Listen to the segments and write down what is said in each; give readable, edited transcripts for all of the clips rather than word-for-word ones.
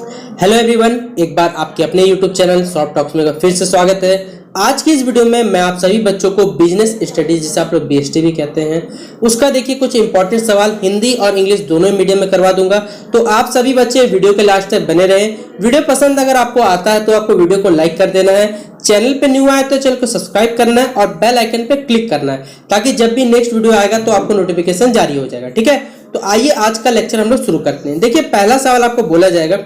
Hello everyone, एक बार आपके अपने यूट्यूब चैनल शॉर्ट टॉक्स में फिर से स्वागत है। आज की इस वीडियो में मैं आप सभी बच्चों को बिजनेस स्टडीज, जिसे आप लोग बीएसटी भी कहते हैं, उसका देखिए कुछ इंपॉर्टेंट सवाल हिंदी और इंग्लिश दोनों मीडियम में करवा दूंगा। तो आप सभी बच्चे वीडियो के लास्ट तक बने रहें। वीडियो पसंद अगर आपको आता है तो आपको वीडियो को लाइक कर देना है। चैनल पे न्यू आए तो चैनल को सब्सक्राइब करना है और बेल आइकन पे क्लिक करना है, ताकि जब भी नेक्स्ट वीडियो आएगा तो आपको नोटिफिकेशन जारी हो जाएगा। ठीक है, तो आइए आज का लेक्चर हम लोग शुरू करते हैं। देखिए, पहला सवाल आपको बोला जाएगा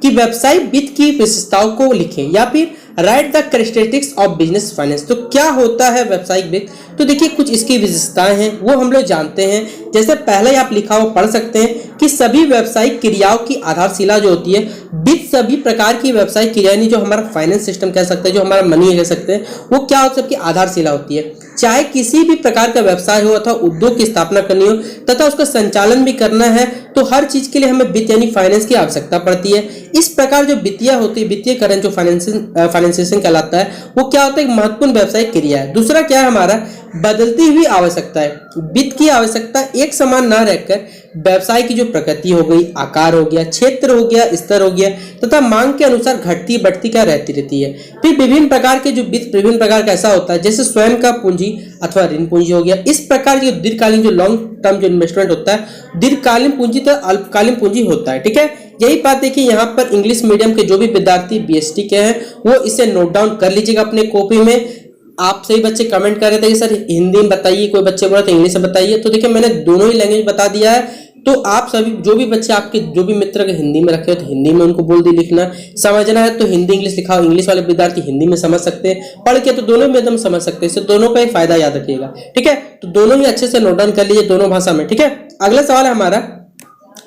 कि व्यवसायिक वित्त की विशेषताओं को लिखें या फिर right the characteristics of business finance. तो क्या होता है व्यवसायिक वित्त? तो देखिए, कुछ इसकी विशेषताएं हैं, वो हम लोग जानते हैं। जैसे पहले आप लिखा हुआ पढ़ सकते हैं कि सभी व्यवसायिक क्रियाओं की आधारशिला जो होती है, वित्त सभी प्रकार की व्यवसायिक क्रियाएं, जो हमारा फाइनेंस सिस्टम कह सकते हैं, जो हमारा मनी कह सकते हैं, वो क्या हो सबकी आधारशिला होती है। चाहे किसी भी प्रकार का व्यवसाय हो अथवा उद्योग की स्थापना करनी हो तथा उसका संचालन भी करना है, तो हर चीज के लिए हमें वित्त यानी फाइनेंस की आवश्यकता पड़ती है। इस प्रकार जो वित्तीय होती है, वित्तीयकरण जो फाइनेंसिंग कहलाता है, वो क्या होता है? एक महत्वपूर्ण व्यवसायिक क्रिया है। दूसरा क्या है हमारा? बदलती हुई आवश्यकता है। वित्त की आवश्यकता एक समान ना रहकर व्यवसाय की जो प्रकृति हो गई, आकार हो गया, क्षेत्र हो गया, स्तर हो गया तथा मांग के अनुसार घटती बढ़ती क्या रहती है। फिर विभिन्न प्रकार के जो वित्त विभिन्न प्रकार का ऐसा होता है, जैसे स्वयं का पूंजी अथवा ऋण पूंजी हो गया। इस प्रकार की दीर्घकालीन जो लॉन्ग टर्म जो इन्वेस्टमेंट होता है, दीर्घकालीन पूंजी तो अल्पकालीन पूंजी होता है। ठीक है, यही बात देखिए यहाँ पर इंग्लिश मीडियम के जो भी विद्यार्थी बीएसटी के हैं वो इसे नोट डाउन कर लीजिएगा अपने कॉपी में। आप सही बच्चे कमेंट कर रहे थे कि सर हिंदी में बताइए, कोई बच्चे बोला तो इंग्लिश में बताइए। तो देखिए, मैंने दोनों ही लैंग्वेज बता दिया है। तो आप सभी जो भी बच्चे आपके जो भी मित्र के हिंदी में रखे हो तो हिंदी में उनको बोल दी लिखना। समझना है तो हिंदी इंग्लिश लिखा हो, इंग्लिश वाले विद्यार्थी हिंदी में समझ सकते हैं, पढ़ के तो दोनों में एकदम समझ सकते हैं। इससे दोनों का ही फायदा याद रखिएगा। ठीक है, तो दोनों ही अच्छे से नोट डाउन कर लीजिए, दोनों भाषा में। ठीक है, अगला सवाल हमारा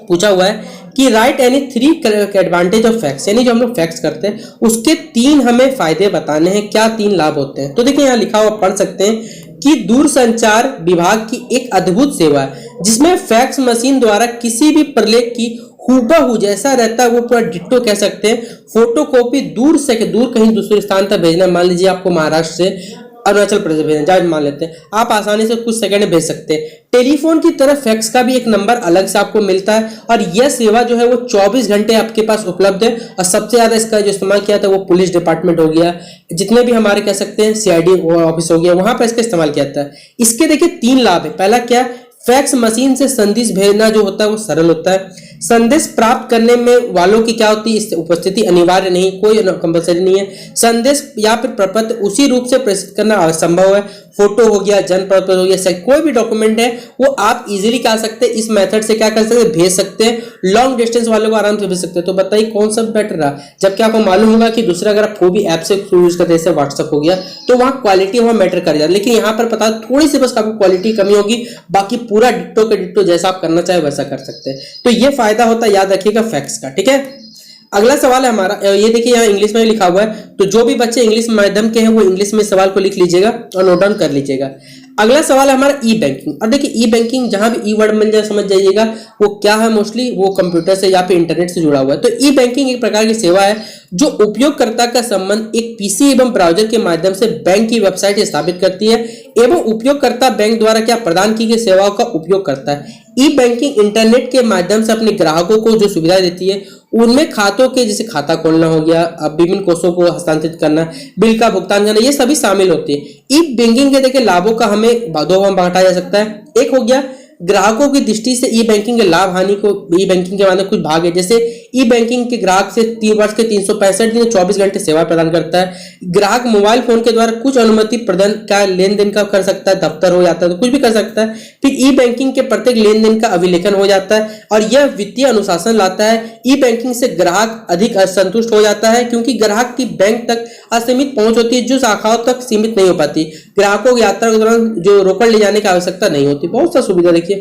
पूछा हुआ है कि right any 3 advantage of facts, यानी जो हम लोग फैक्ट्स करते हैं उसके 3 हमें फायदे बताने हैं। क्या 3 लाभ होते हैं? तो देखिए, यहाँ लिखा हुआ पढ़ सकते हैं कि दूरसंचार विभाग की एक अद्भुत सेवा है जिसमें फैक्स मशीन द्वारा किसी भी प्रलेख की हूबहू जैसा रहता है, वो पूरा डिट्टो कह सकते हैं, फोटोकॉपी दूर कहीं दूसरे स्थान तक भेजना। मान लीजिए आपको महाराष्ट्र से अरुणाचल प्रदेश भेजना, जहाँ मान लेते हैं, आप आसानी से कुछ सेकंड में भेज सकते हैं। टेलीफोन की तरह फैक्स का भी एक नंबर अलग से आपको मिलता है और यह सेवा जो है वो 24 घंटे आपके पास उपलब्ध है। और सबसे ज्यादा इसका जो इस्तेमाल किया था वो पुलिस डिपार्टमेंट हो गया, जितने भी हमारे कह सकते हैं सीआईडी ऑफिस हो गया, वहां पर इसका इस्तेमाल किया था। इसके देखिए 3 लाभ है। पहला क्या? फैक्स मशीन से संदेश भेजना जो होता है वो सरल होता है। संदेश प्राप्त करने में वालों की क्या होती है? उपस्थिति अनिवार्य नहीं, कोई कंपलसरी नहीं है। संदेश या फिर प्रपत्र उसी रूप से प्रेषित करना असंभव है। फोटो हो गया, जन्म प्रपत्र हो गया, कोई भी डॉक्यूमेंट है वो आप इजीली क्या सकते हैं, इस मेथड से क्या कर सकते हैं, भेज सकते हैं। लॉन्ग डिस्टेंस वालों को आराम से भेज सकते हैं। तो बताइए कौन सा बेटर रहा? जबकि आपको मालूम होगा कि दूसरा अगर आप कोई भी ऐप से यूज करते हैं, जैसे व्हाट्सएप हो गया, तो वहाँ क्वालिटी वहाँ मैटर कर जाता है। लेकिन यहाँ पर पता थोड़ी सी बस आपको क्वालिटी कमी होगी, बाकी पूरा डिट्टो के डिट्टो जैसा आप करना चाहे वैसा कर सकते हैं। तो ये फायदा होता है, याद रखिएगा, फैक्ट्स का। ठीक है, अगला सवाल है हमारा, ये देखिए यहाँ इंग्लिश में लिखा हुआ है, तो जो भी बच्चे इंग्लिश माध्यम के हैं वो इंग्लिश में सवाल को लिख लीजिएगा और नोट डाउन कर लीजिएगा। अगला सवाल है हमारा ई बैंकिंग। और देखिए ई बैंकिंग, जहां भी ई वर्ड मिल जाए समझ जाइएगा वो क्या है। मोस्टली वो कंप्यूटर से या फिर इंटरनेट से जुड़ा हुआ है। तो ई बैंकिंग एक प्रकार की सेवा है जो उपयोगकर्ता का संबंध एक पीसी एवं ब्राउजर के माध्यम से बैंक की वेबसाइट स्थापित करती है एवं उपयोगकर्ता बैंक द्वारा क्या प्रदान की गई सेवाओं का उपयोग करता है। ई बैंकिंग इंटरनेट के माध्यम से अपने ग्राहकों को जो सुविधा देती है उनमें खातों के, जैसे खाता खोलना हो गया, विभिन्न कोषों को हस्तांतरित करना, बिल का भुगतान करना, ये सभी शामिल होते हैं। ई बैंकिंग के देखिए लाभों का हमें 2 भाग बांटा जा सकता है। एक हो गया ग्राहकों की दृष्टि से ई बैंकिंग के लाभ हानि को, ई बैंकिंग के माध्यम कुछ भाग है, जैसे ई बैंकिंग के ग्राहक से 3 वर्ष के 365 दिन 24 घंटे सेवा प्रदान करता है। ग्राहक मोबाइल फोन के द्वारा कुछ अनुमति प्रदान का लेन देन का कर सकता है, दफ्तर हो जाता है तो कुछ भी कर सकता है। फिर ई बैंकिंग के प्रत्येक लेन देन का अभिलेखन हो जाता है और यह वित्तीय अनुशासन लाता है। ई बैंकिंग से ग्राहक अधिक असंतुष्ट हो जाता है क्योंकि ग्राहक की बैंक तक असीमित पहुंच होती है, जो शाखाओं तक सीमित नहीं हो पाती। ग्राहकों की यात्रा के दौरान जो रोकड़ ले जाने की आवश्यकता नहीं होती। बहुत सा सुविधा देखिए।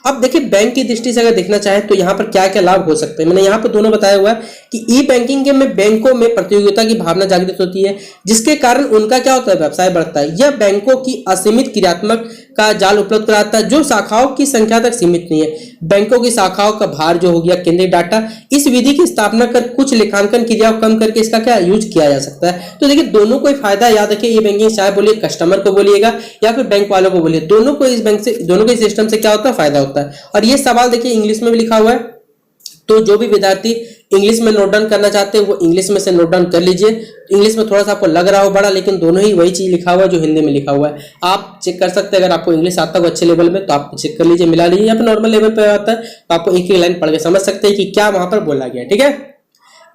अब देखिए बैंक की दृष्टि से अगर देखना चाहे तो यहाँ पर क्या क्या लाभ हो सकते हैं। मैंने यहाँ पर दोनों बताया हुआ है कि ई बैंकिंग के में बैंकों में प्रतियोगिता की भावना जागृत होती है, जिसके कारण उनका क्या होता है, व्यवसाय बढ़ता है। यह बैंकों की असीमित क्रियात्मक का जाल उपलब्ध कराता है जो शाखाओं की संख्या तक सीमित नहीं है। बैंकों की शाखाओं का भार जो हो गया केंद्रीय डाटा, इस विधि की स्थापना कर कुछ लेखांकन क्रियाओं कम करके इसका क्या यूज किया जा सकता है। तो देखिए दोनों को फायदा याद रखिए। ई बैंकिंग चाहे बोलिए कस्टमर को बोलिएगा या फिर बैंक वालों को बोलिए, दोनों को इस बैंक से, दोनों के सिस्टम से क्या होता है, फायदा होता है। और ये सवाल देखिए इंग्लिश में भी लिखा हुआ है तो जो भी विद्यार्थी इंग्लिश में नोट डाउन करना चाहते हैं वो इंग्लिश में से नोट डाउन कर लीजिए। इंग्लिश में थोड़ा सा आपको लग रहा हो बड़ा, लेकिन दोनों ही वही चीज लिखा हुआ है जो हिंदी में लिखा हुआ है। आप चेक कर सकते हैं, अगर आपको इंग्लिश आता हो अच्छे लेवल में तो आप चेक कर लीजिए, मिला लीजिए। या फिर नॉर्मल लेवल पे आता है तो आपको एक ही लाइन पढ़ के समझ सकते हैं कि क्या वहां पर बोला गया। ठीक है,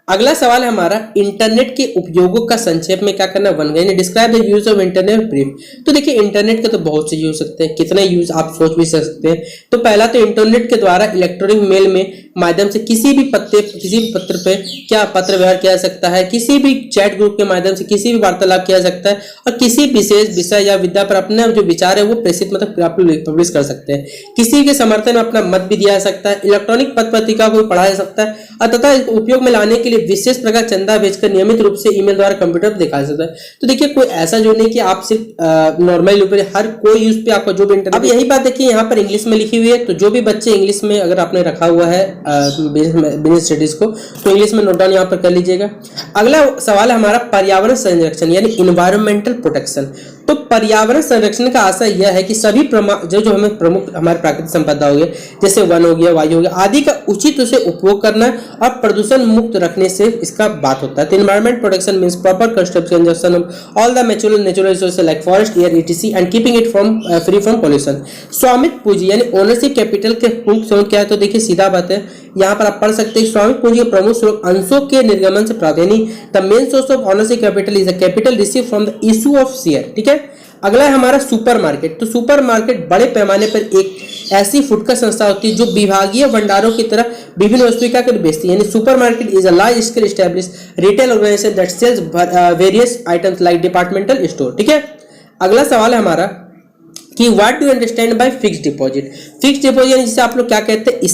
अगला सवाल है हमारा, इंटरनेट के उपयोगों का संक्षेप में क्या करना बन गया, describe the use of internet brief. तो देखिए इंटरनेट के तो बहुत से यूज हो सकते हैं, कितने यूज आप सोच भी सकते हैं। तो पहला तो इंटरनेट के द्वारा इलेक्ट्रॉनिक मेल में माध्यम से किसी भी पत्र पे क्या पत्र व्यवहार किया जा सकता है, किसी भी चैट ग्रुप के माध्यम से किसी भी वार्तालाप किया जा सकता है, और किसी विशेष विषय या विद्या पर अपने जो विचार है वो प्रेषित मतलब आप पब्लिश कर सकते हैं। किसी के समर्थन में अपना मत भी दिया जा सकता है, इलेक्ट्रॉनिक पत्र पत्रिका को पढ़ाया जा सकता है, और तथा इसको उपयोग में लाने के लिए विशेष प्रकार चंदा भेजकर नियमित रूप से ईमेल द्वारा कंप्यूटर पर दिखा सकता है। तो देखिए कोई ऐसा जो नहीं कि आप सिर्फ नॉर्मल ऊपर हर कोई यूज पे आपका जो भी इंटरनेट। अब यही बात देखिए यहाँ पर इंग्लिश में लिखी हुई है, तो जो भी बच्चे इंग्लिश में अगर आपने रखा हुआ है बिजनेस स्टडीज को तो इंग्लिश में नोट डाउन यहाँ पर कर लीजिएगा। अगला सवाल है हमारा पर्यावरण संरक्षण यानी इन्वायरमेंटल प्रोटेक्शन। तो पर्यावरण संरक्षण का आशय यह है कि सभी जो हमें प्रमुख हमारे प्राकृतिक संपदा हो गए जैसे वन हो गया, वायु हो गया आदि का उचित से उपयोग करना और प्रदूषण मुक्त रखने से इसका बात होता है। तो environment protection means proper conservation of all the natural resources like forest, air, etc and keeping it free from pollution. स्वामित्व पूंजी यानी ओनरशिप कैपिटल के मुख्य स्रोत क्या है, तो देखिए सीधा बात है, यहाँ पर आप पढ़ सकते हैं स्वामित्व पूंजी के प्रमुख स्रोत अंशों के निर्गमन से प्राप्त यानी the main source of ownership capital is the capital receive from the issue of share. ठीक है, अगला है हमारा सुपरमार्केट। तो सुपरमार्केट बड़े पैमाने पर एक ऐसी फुटकर संस्था होती है जो विभागीय भंडारों की तरह विभिन्न वस्तुएं क्या कर बेचती है, यानी supermarket is a large scale established retail organisation that sells various items like departmental store. ठीक है, अगला सवाल है हमारा कि what do understand by fixed deposit. Fixed deposit यानी जिसे आप लोग क्या कहते हैं,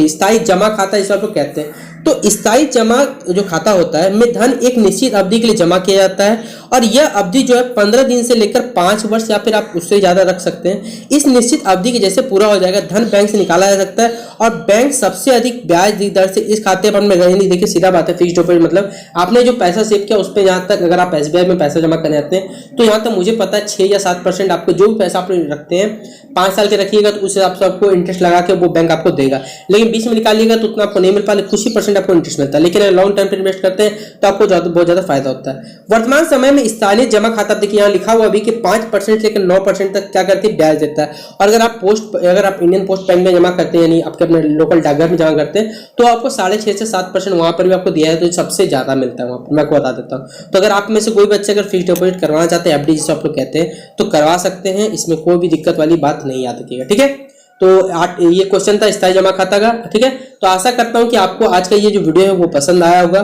स्थायी जमा खाता जिसे आप लोग कहते हैं। तो स्थायी जमा जो खाता होता है में धन एक निश्चित अवधि के लिए जमा किया जाता है, और यह अवधि जो है 15 दिन से लेकर 5 वर्ष या फिर आप उससे ज्यादा रख सकते हैं। इस निश्चित अवधि के जैसे पूरा हो जाएगा धन बैंक से निकाला जा सकता है, और बैंक सबसे अधिक ब्याज दर से इस खाते पर में नहीं। देखिए सीधा बात है, फिक्स्ड डिपॉजिट मतलब आपने जो पैसा सेव किया उस पर यहाँ तक अगर आप SBI में पैसा जमा करने जाते हैं तो यहाँ तक मुझे पता है 6 या 7% आपको जो भी पैसा आप रखते हैं 5 साल के रखिएगा तो उस हिसाब से आपको इंटरेस्ट लगा के वो बैंक आपको देगा, लेकिन बीच में निकालिएगा तो उतना आपको नहीं मिल पाता, कुछ ही % आपको इंटरेस्ट मिलता है। लेकिन अगर लॉन्ग टर्म पे इन्वेस्ट करते हैं तो आपको बहुत ज्यादा फायदा होता है। वर्तमान समय में स्थानीय जमा खाता देखिए यहाँ लिखा हुआ भी कि 5% लेकर 9% तक क्या करती है ब्याज देता है, और अगर आप इंडियन पोस्ट बैंक में जमा करते हैं यानी आपके अपने लोकल डाकघर में जमा करते हैं तो आपको 6.5 से 7% वहां पर भी आपको दिया है, तो सबसे ज्यादा मिलता है वहां पर, मैं आपको बता देता हूँ। तो अगर आप में से कोई बच्चे अगर फिक्स्ड डिपॉजिट करवाना चाहते हैं, FD जिसे आप लोग कहते हैं, तो करवा सकते हैं, इसमें कोई भी दिक्कत वाली बात नहीं याद रखिएगा। ठीक है, तो ये क्वेश्चन था स्थायी जमा खाता का। ठीक है, तो आशा करता हूं कि आपको आज का ये जो वीडियो है वो पसंद आया होगा।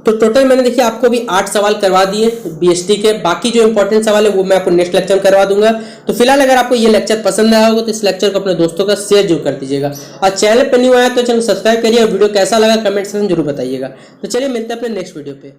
तो टोटल मैंने देखिए आपको भी 8 सवाल करवा दिए BST के, बाकी जो इंपॉर्टेंट सवाल है वो मैं आपको नेक्स्ट लेक्चर में करवा दूंगा। तो फिलहाल अगर आपको ये लेक्चर पसंद आया होगा तो इस लेक्चर को अपने दोस्तों का शेयर जरूर कर दीजिएगा, और चैनल पर न्यू आया तो चैनल सब्सक्राइब करिए, और वीडियो कैसा लगा कमेंट सेक्शन जरूर बताइएगा। तो चलिए मिलते हैं अपने नेक्स्ट वीडियो पे।